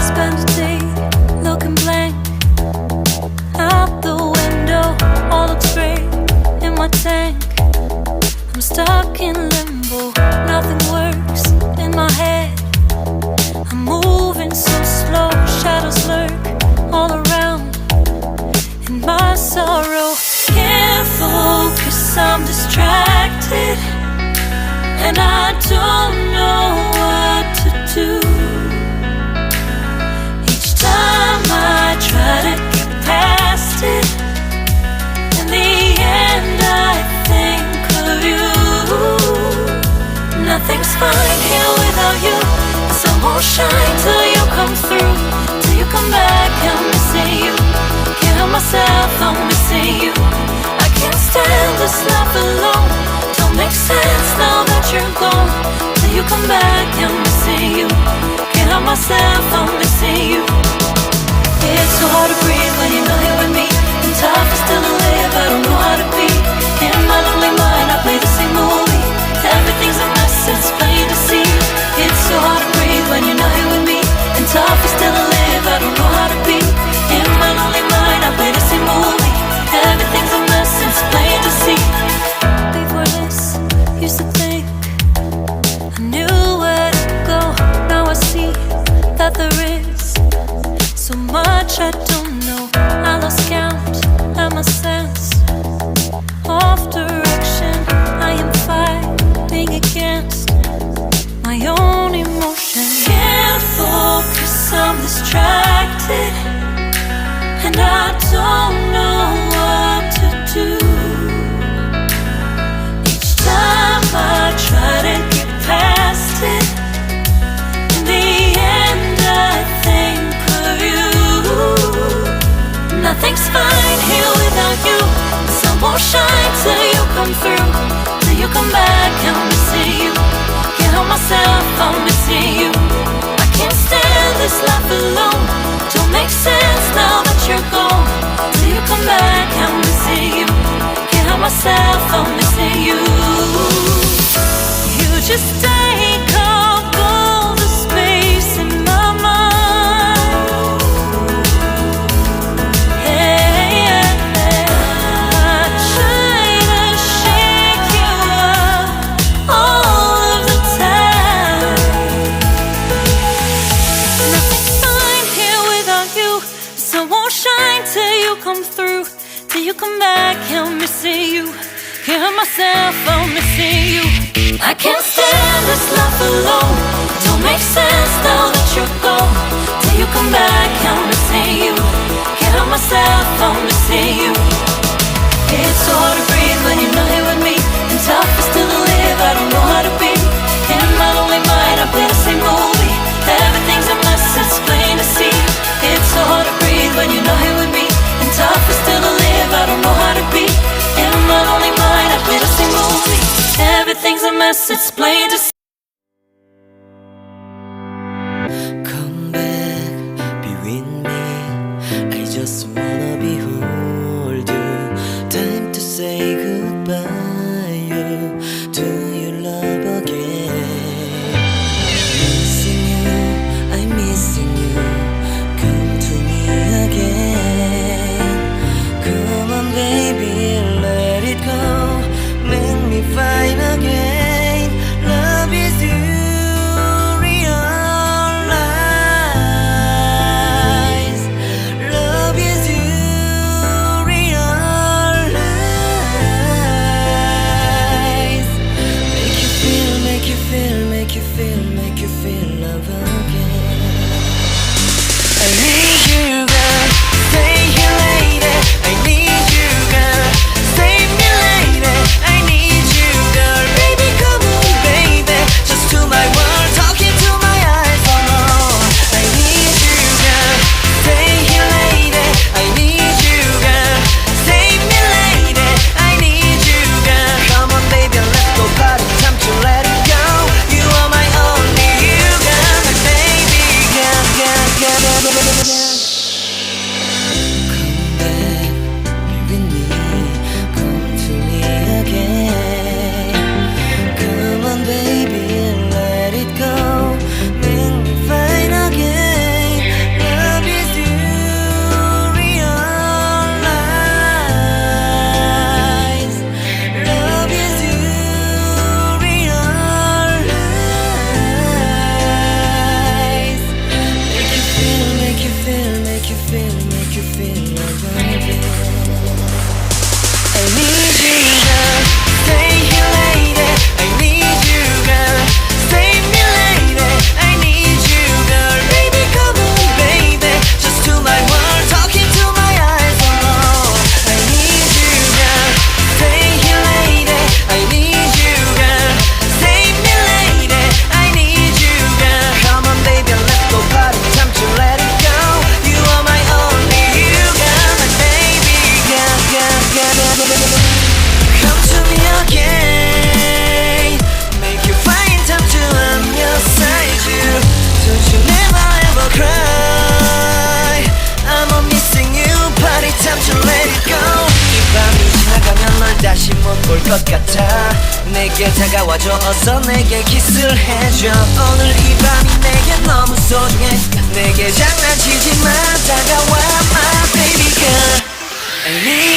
Spend a day looking blank out the window, all looks great in my tank. I'm stuck in limbo, nothing works in my head. I'm moving so slow, shadows lurk all around. In my sorrow, can't focus, I'm distracted, and I don't know what to do. Each time I try to get past it, in the end I think of you. Nothing's fine here without you. The sun won't shine till you come through. Till you come back, I'm missing you. Can't help myself, I'm missing you. I can't stand this life alone. Don't make sense now that you're gone. Till you come back, I'm missing you. Can't help myself, I'm missing you. It's so hard to breathe when you're not here with me. And tough is still to live, I don't know how to be. In my lonely mind, I play the same movie. Everything's a mess, it's plain to see. It's so hard to breathe when you're not here with me. And tough is still to live, I don't know how to be. In my lonely mind, I play the same movie. Everything's a mess, it's plain to see. Before this, used to think I knew where to go. Now I see that there is so much I don't know. I lost count at my sense of direction. I am fighting against my own emotion. Can't focus, I'm distracted, and I don't know what to do. Each time I try to get past it, in the end I think of you. Nothing's fine here without you. The sun won't shine till you come through. Till you come back, I'm missing you. Can't help myself, I'm missing you. I can't stand this life alone. Don't make sense now that you're gone. Till you come back, I'm missing you. Can't help myself, I'm missing you. You just take up all the space in my mind. Hey, I try to shake you up all of the time. Nothing's fine here without you. The sun won't shine till you come through. Till you come back, I'm missing you. Can't help myself, I'm missing you. I can't stand this life alone. It don't make sense now that you're gone. Till you come back, I'm missing you. Can't help myself, I'm missing you. It's so hard to breathe when you're not here with me. And tough is still to live, I don't know how to be. In my lonely mind, I play the same movie. Everything's a mess, it's plain to see. It's so hard to breathe when you're not here with me. And tough is still to live, I don't know how to be. In my lonely mind, I play the same movie. Everything's a mess, it's plain to see. Come back, be with me. I just wanna behold you. Time to say goodbye. You, do you love again? Missing you, I'm missing you. Come to me again. Come on, baby, let it go. Make me fine again. Love is you. Realize love is you. Realize make you feel, make you feel, make you feel, make you feel love again. I need you, girl. Stay here, lady. I need you, girl. Save me, lady. I need you, girl. Baby, 올 것 같아 내게 다가와줘 어서 내게 키스를 해줘 오늘 이 밤이 내게 너무 소중해 내게 장난치지 마 다가와 my baby girl I need